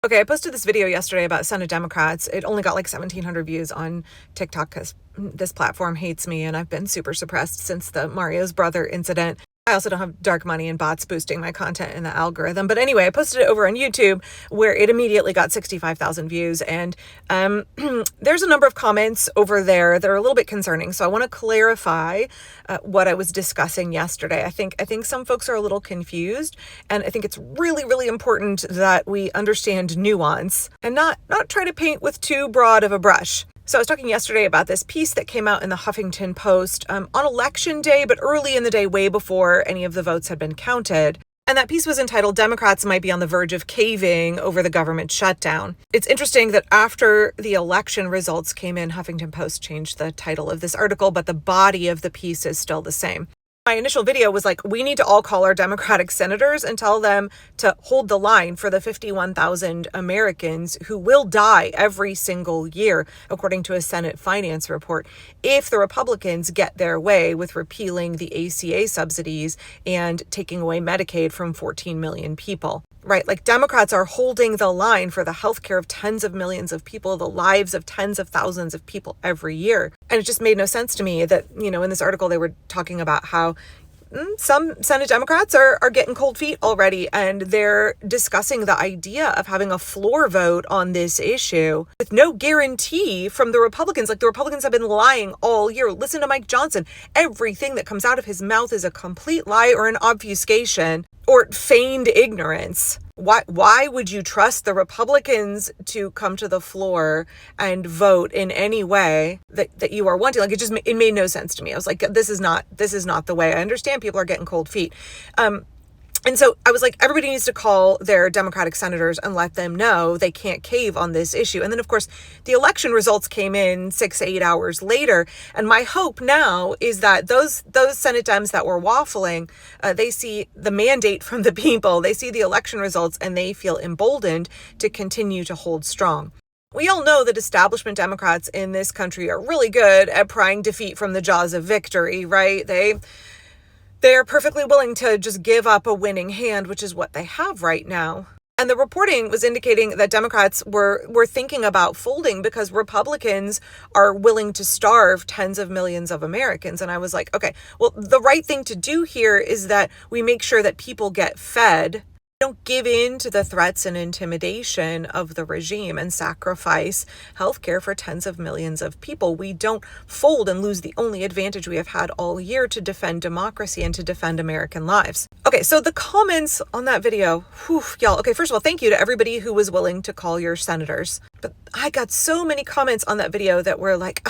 Okay, I posted this video yesterday about Senate Democrats. It only got like 1,700 views on TikTok because this platform hates me and I've been super suppressed since the Mario's brother incident. I also don't have dark money and bots boosting my content in the algorithm. But anyway, I posted it over on YouTube where it immediately got 65,000 views. And there's a number of comments over there that are a little bit concerning. So I want to clarify what I was discussing yesterday. I think some folks are a little confused. And I think it's really, really important that we understand nuance and not try to paint with too broad of a brush. So I was talking yesterday about this piece that came out in the Huffington Post on election day, but early in the day, way before any of the votes had been counted. And that piece was entitled, "Democrats Might Be on the Verge of Caving Over the Government Shutdown." It's interesting that after the election results came in, Huffington Post changed the title of this article, but the body of the piece is still the same. My initial video was like, we need to all call our Democratic senators and tell them to hold the line for the 51,000 Americans who will die every single year, according to a Senate finance report, if the Republicans get their way with repealing the ACA subsidies and taking away Medicaid from 14 million people. Right? Like Democrats are holding the line for the healthcare of tens of millions of people, the lives of tens of thousands of people every year. And it just made no sense to me that, in this article, they were talking about how some Senate Democrats are getting cold feet already, and they're discussing the idea of having a floor vote on this issue with no guarantee from the Republicans. Like the Republicans have been lying all year. Listen to Mike Johnson. Everything that comes out of his mouth is a complete lie or an obfuscation or feigned ignorance. Why would you trust the Republicans to come to the floor and vote in any way that you are wanting? Like it made no sense to me. I was like, this is not the way. I understand people are getting cold feet. And so I was like, everybody needs to call their Democratic senators and let them know they can't cave on this issue. And then, of course, the election results came in 6-8 hours later. And my hope now is that those Senate Dems that were waffling, they see the mandate from the people, they see the election results, and they feel emboldened to continue to hold strong. We all know that establishment Democrats in this country are really good at prying defeat from the jaws of victory, right? They are perfectly willing to just give up a winning hand, which is what they have right now. And the reporting was indicating that Democrats were thinking about folding because Republicans are willing to starve tens of millions of Americans. And I was like, okay, well, the right thing to do here is that we make sure that people get fed. Don't give in to the threats and intimidation of the regime and sacrifice healthcare for tens of millions of people. We don't fold and lose the only advantage we have had all year to defend democracy and to defend American lives. Okay, so the comments on that video, y'all. Okay, first of all, thank you to everybody who was willing to call your senators. But I got so many comments on that video that were like,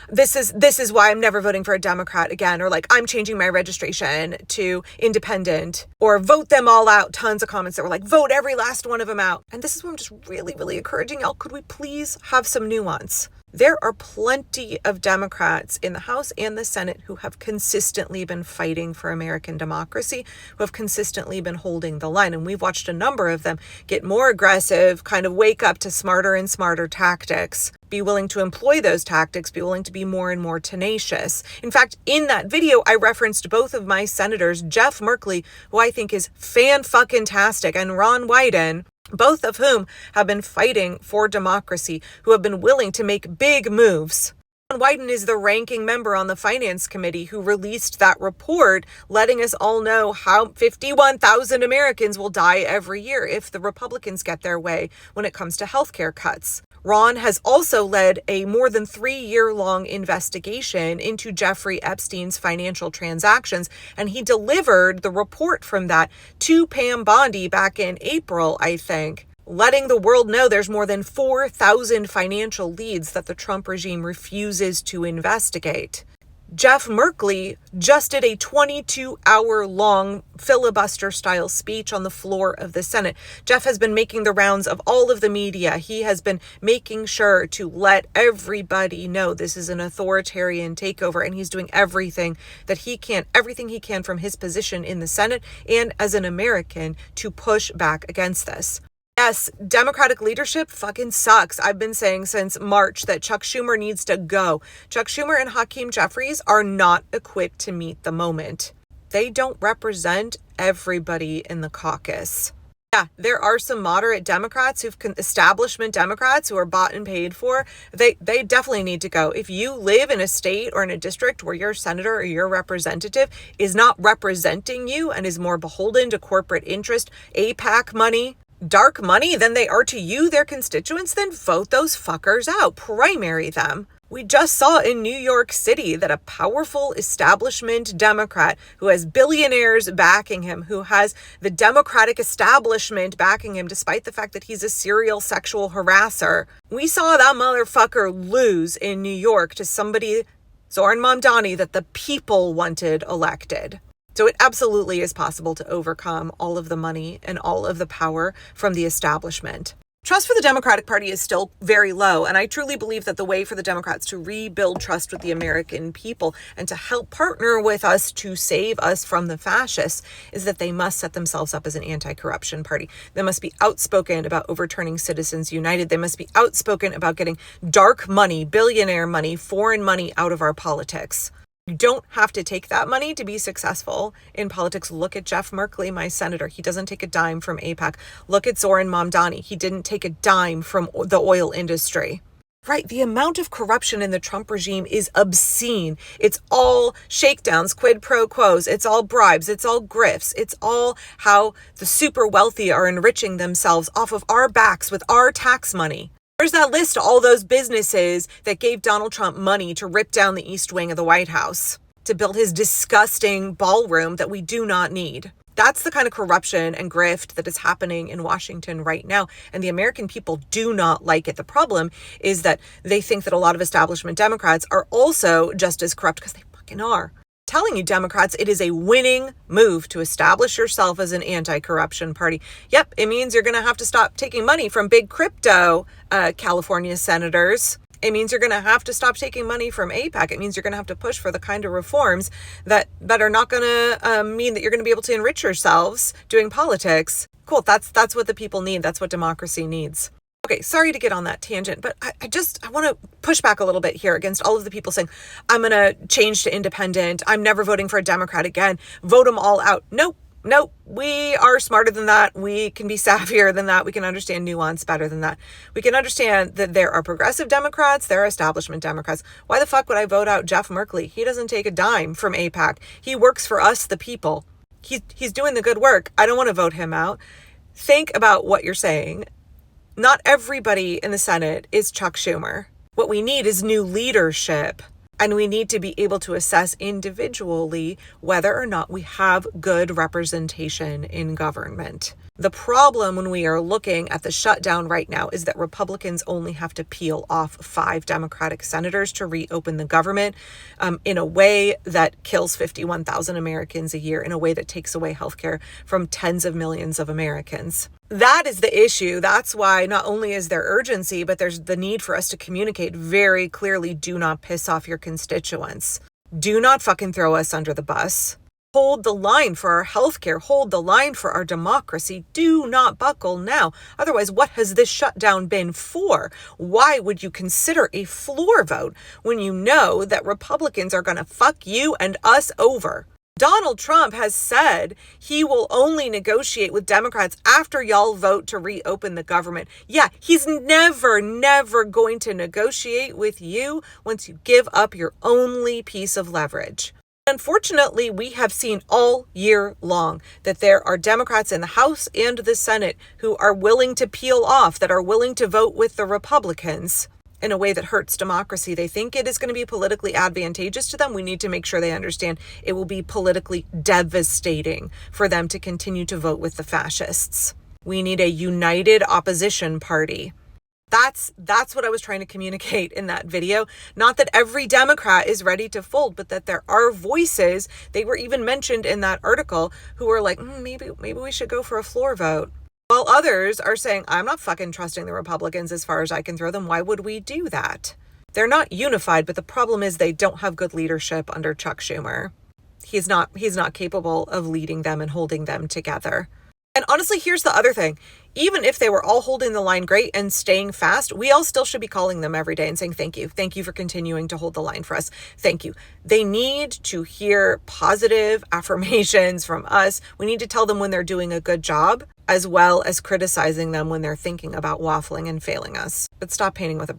this is why I'm never voting for a Democrat again, or like, I'm changing my registration to independent, or vote them all out. Tons of comments that were like, vote every last one of them out. And this is what I'm just really, really encouraging y'all. Could we please have some nuance? There are plenty of Democrats in the House and the Senate who have consistently been fighting for American democracy, who have consistently been holding the line. And we've watched a number of them get more aggressive, kind of wake up to smarter and smarter tactics, be willing to employ those tactics, be willing to be more and more tenacious. In fact, in that video, I referenced both of my senators, Jeff Merkley, who I think is fan-fucking-tastic, and Ron Wyden, both of whom have been fighting for democracy, who have been willing to make big moves. Ron Wyden is the ranking member on the Finance Committee who released that report letting us all know how 51,000 Americans will die every year if the Republicans get their way when it comes to healthcare cuts. Ron has also led a more than 3-year-long investigation into Jeffrey Epstein's financial transactions, and he delivered the report from that to Pam Bondi back in April, I think, letting the world know there's more than 4,000 financial leads that the Trump regime refuses to investigate. Jeff Merkley just did a 22-hour-long filibuster-style speech on the floor of the Senate. Jeff has been making the rounds of all of the media. He has been making sure to let everybody know this is an authoritarian takeover, and he's doing everything he can from his position in the Senate and as an American to push back against this. Yes, Democratic leadership fucking sucks. I've been saying since March that Chuck Schumer needs to go. Chuck Schumer and Hakeem Jeffries are not equipped to meet the moment. They don't represent everybody in the caucus. Yeah, there are some moderate Democrats establishment Democrats who are bought and paid for. They definitely need to go. If you live in a state or in a district where your senator or your representative is not representing you and is more beholden to corporate interest, APAC money, dark money than they are to you, their constituents, then vote those fuckers out. Primary them. We just saw in New York City that a powerful establishment Democrat who has billionaires backing him, who has the Democratic establishment backing him, despite the fact that he's a serial sexual harasser. We saw that motherfucker lose in New York to somebody, Zoran Mamdani, that the people wanted elected. So it absolutely is possible to overcome all of the money and all of the power from the establishment. Trust for the Democratic Party is still very low, and I truly believe that the way for the Democrats to rebuild trust with the American people and to help partner with us to save us from the fascists is that they must set themselves up as an anti-corruption party. They must be outspoken about overturning Citizens United. They must be outspoken about getting dark money, billionaire money, foreign money out of our politics. You don't have to take that money to be successful in politics. Look at Jeff Merkley, my senator. He doesn't take a dime from AIPAC. Look at Zoran Mamdani. He didn't take a dime from the oil industry. Right, the amount of corruption in the Trump regime is obscene. It's all shakedowns, quid pro quos. It's all bribes. It's all grifts. It's all how the super wealthy are enriching themselves off of our backs with our tax money. There's that list of all those businesses that gave Donald Trump money to rip down the East Wing of the White House, to build his disgusting ballroom that we do not need. That's the kind of corruption and grift that is happening in Washington right now. And the American people do not like it. The problem is that they think that a lot of establishment Democrats are also just as corrupt, because they fucking are. Telling you, Democrats, it is a winning move to establish yourself as an anti-corruption party. Yep, it means you're going to have to stop taking money from big crypto California senators. It means you're going to have to stop taking money from AIPAC. It means you're going to have to push for the kind of reforms that are not going to mean that you're going to be able to enrich yourselves doing politics. Cool, that's what the people need. That's what democracy needs. Okay, sorry to get on that tangent, but I want to push back a little bit here against all of the people saying, I'm going to change to independent. I'm never voting for a Democrat again. Vote them all out. Nope. We are smarter than that. We can be savvier than that. We can understand nuance better than that. We can understand that there are progressive Democrats, there are establishment Democrats. Why the fuck would I vote out Jeff Merkley? He doesn't take a dime from AIPAC. He works for us, the people. He's doing the good work. I don't want to vote him out. Think about what you're saying. Not everybody in the Senate is Chuck Schumer. What we need is new leadership, and we need to be able to assess individually whether or not we have good representation in government. The problem when we are looking at the shutdown right now is that Republicans only have to peel off 5 Democratic senators to reopen the government in a way that kills 51,000 Americans a year, in a way that takes away healthcare from tens of millions of Americans. That is the issue. That's why not only is there urgency, but there's the need for us to communicate very clearly. Do not piss off your constituents. Do not fucking throw us under the bus. Hold the line for our healthcare. Hold the line for our democracy. Do not buckle now. Otherwise, what has this shutdown been for? Why would you consider a floor vote when you know that Republicans are going to fuck you and us over? Donald Trump has said he will only negotiate with Democrats after y'all vote to reopen the government. Yeah, he's never going to negotiate with you once you give up your only piece of leverage. Unfortunately, we have seen all year long that there are Democrats in the House and the Senate who are willing to peel off, that are willing to vote with the Republicans in a way that hurts democracy. They think it is going to be politically advantageous to them. We need to make sure they understand it will be politically devastating for them to continue to vote with the fascists. We need a united opposition party. That's what I was trying to communicate in that video. Not that every Democrat is ready to fold, but that there are voices, they were even mentioned in that article, who are like, maybe we should go for a floor vote. While others are saying, I'm not fucking trusting the Republicans as far as I can throw them. Why would we do that? They're not unified, but the problem is they don't have good leadership under Chuck Schumer. He's not capable of leading them and holding them together. And honestly, here's the other thing. even if they were all holding the line great and staying fast, we all still should be calling them every day and saying, thank you. Thank you for continuing to hold the line for us. Thank you. They need to hear positive affirmations from us. We need to tell them when they're doing a good job, as well as criticizing them when they're thinking about waffling and failing us. But stop painting with a brush.